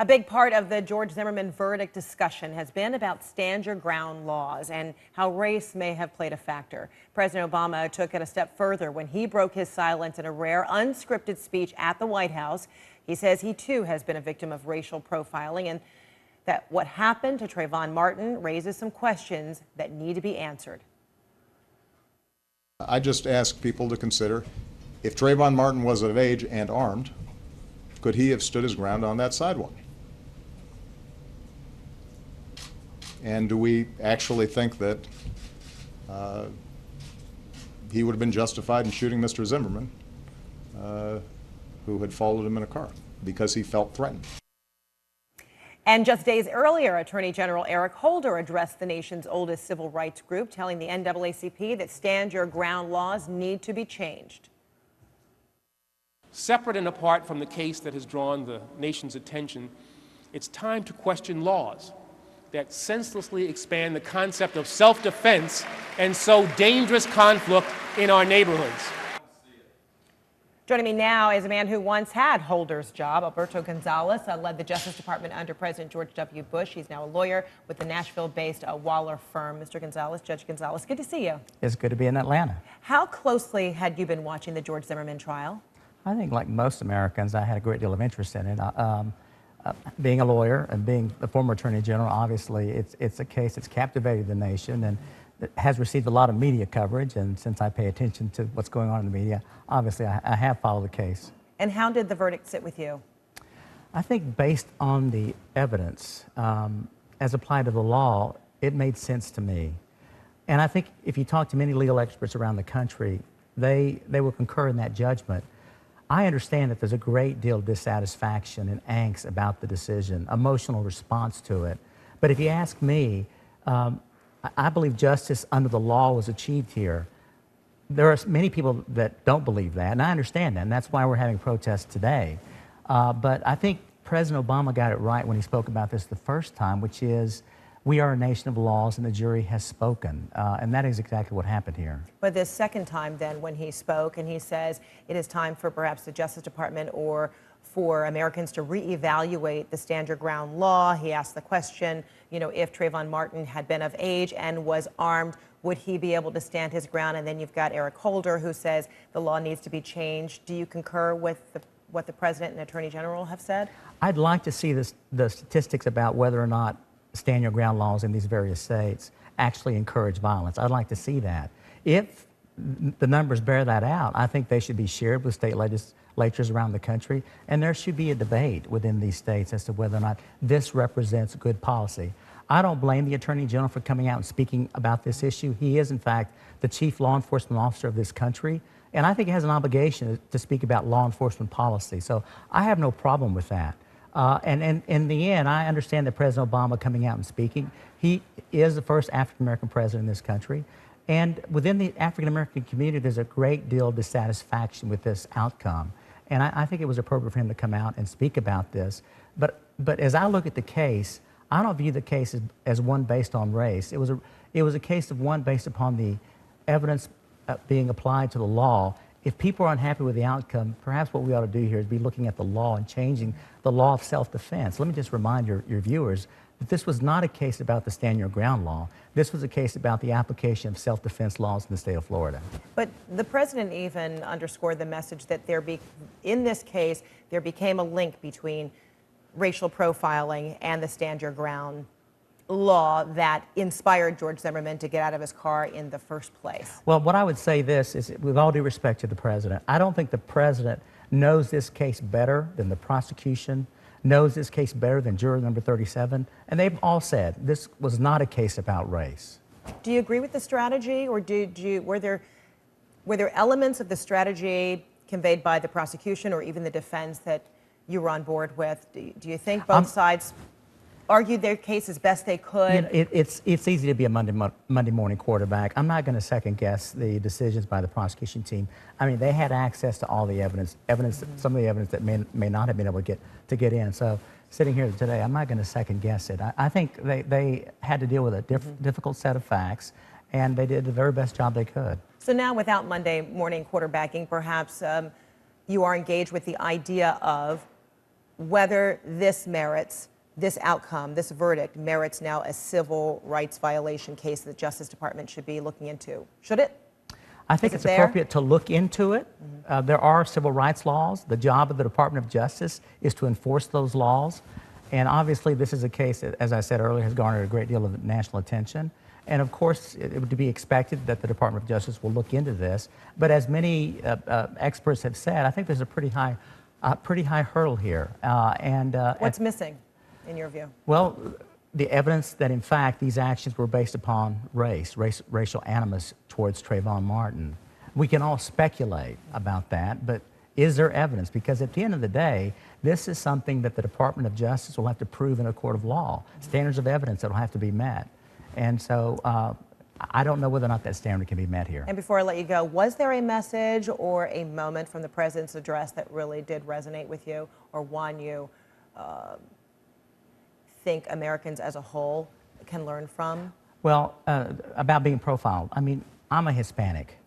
A big part of the George Zimmerman verdict discussion has been about stand your ground laws and how race may have played a factor. President Obama took it a step further when he broke his silence in a rare unscripted speech at the White House. He says he too has been a victim of racial profiling and that what happened to Trayvon Martin raises some questions that need to be answered. I just ask people to consider, if Trayvon Martin was of age and armed, could he have stood his ground on that sidewalk? And do we actually think that he would have been justified in shooting Mr. Zimmerman, who had followed him in a car, because he felt threatened? And just days earlier, Attorney General Eric Holder addressed the nation's oldest civil rights group, telling the NAACP that stand your ground laws need to be changed. Separate and apart from the case that has drawn the nation's attention, it's time to question laws that senselessly expand the concept of self-defense and sow dangerous conflict in our neighborhoods. Joining me now is a man who once had Holder's job. Alberto Gonzales led the Justice Department under President George W. Bush. He's now a lawyer with the Nashville-based Waller firm. Mr. Gonzales, Judge Gonzales, good to see you. It's good to be in Atlanta. How closely had you been watching the George Zimmerman trial? I think, like most Americans, I had a great deal of interest in it. Being a lawyer and being the former Attorney General, obviously, it's a case that's captivated the nation and it has received a lot of media coverage. And since I pay attention to what's going on in the media, obviously, I have followed the case. And how did the verdict sit with you? I think based on the evidence, as applied to the law, it made sense to me. And I think if you talk to many legal experts around the country, they will concur in that judgment. I understand that there's a great deal of dissatisfaction and angst about the decision, emotional response to it. But if you ask me, I believe justice under the law was achieved here. There are many people that don't believe that, and I understand that, and that's why we're having protests today. But I think President Obama got it right when he spoke about this the first time, which is, we are a nation of laws and the jury has spoken. And that is exactly what happened here. But this second time then when he spoke and he says it is time for perhaps the Justice Department or for Americans to reevaluate the stand your ground law. He asked the question, you know, if Trayvon Martin had been of age and was armed, would he be able to stand his ground? And then you've got Eric Holder who says the law needs to be changed. Do you concur with what the President and Attorney General have said? I'd like to see the statistics about whether or not stand your ground laws in these various states actually encourage violence. I'd like to see that. If the numbers bear that out, I think they should be shared with state legislatures around the country, and there should be a debate within these states as to whether or not this represents good policy. I don't blame the Attorney General for coming out and speaking about this issue. He is, in fact, the chief law enforcement officer of this country, and I think he has an obligation to speak about law enforcement policy. So I have no problem with that. And in the end, I understand that President Obama coming out and speaking, he is the first African-American president in this country. And within the African-American community, there's a great deal of dissatisfaction with this outcome. And I think it was appropriate for him to come out and speak about this. But as I look at the case, I don't view the case as one based on race. It was a case of one based upon the evidence being applied to the law. If people are unhappy with the outcome, perhaps what we ought to do here is be looking at the law and changing the law of self-defense. Let me just remind your viewers that this was not a case about the stand your ground law. This was a case about the application of self-defense laws in the state of Florida. But the President even underscored the message that in this case, there became a link between racial profiling and the stand your ground law that inspired George Zimmerman to get out of his car in the first place. Well, what I would say this is, with all due respect to the President, I don't think the President knows this case better than the prosecution, knows this case better than juror number 37, and they've all said this was not a case about race. Do you agree with the strategy, or were there elements of the strategy conveyed by the prosecution or even the defense that you were on board with? Do you think both sides argued their case as best they could? You know, it's easy to be a Monday morning quarterback. I'm not going to second guess the decisions by the prosecution team. I mean, they had access to all the evidence, some of the evidence that may not have been able to get in. So sitting here today, I'm not going to second guess it. I think they had to deal with a difficult set of facts, and they did the very best job they could. So now, without Monday morning quarterbacking, perhaps you are engaged with the idea of whether this merits, this outcome, this verdict merits now a civil rights violation case that the Justice Department should be looking into. Should it? I think Is it it's there? appropriate to look into it. There are civil rights laws. The job of the Department of Justice is to enforce those laws. And obviously, this is a case that, as I said earlier, has garnered a great deal of national attention. And of course, it would be expected that the Department of Justice will look into this. But as many experts have said, I think there's a pretty high hurdle here. What's missing, in your view? Well, the evidence that in fact these actions were based upon racial animus towards Trayvon Martin. We can all speculate about that, but is there evidence? Because at the end of the day, this is something that the Department of Justice will have to prove in a court of law, standards of evidence that will have to be met. And so I don't know whether or not that standard can be met here. And before I let you go, was there a message or a moment from the President's address that really did resonate with you, or one you think Americans as a whole can learn from? Well, about being profiled. I mean, I'm a Hispanic.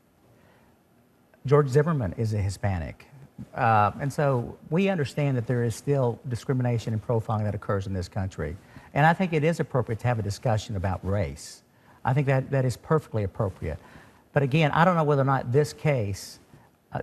George Zimmerman is a Hispanic. And so we understand that there is still discrimination and profiling that occurs in this country. And I think it is appropriate to have a discussion about race. I think that is perfectly appropriate. But again, I don't know whether or not this case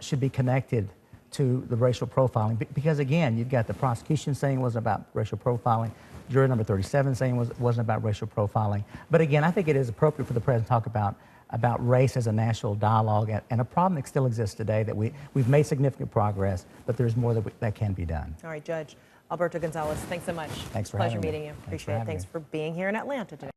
should be connected to the racial profiling, because again, you've got the prosecution saying it was about racial profiling, juror number 37 saying it wasn't about racial profiling. But again, I think it is appropriate for the President to talk about race as a national dialogue and a problem that still exists today, that we've made significant progress, but there's more that can be done. All right, Judge Alberto Gonzalez, thanks so much. Thanks for Pleasure having me. meeting you. Thanks for Appreciate it. having Thanks me. for being here in Atlanta today.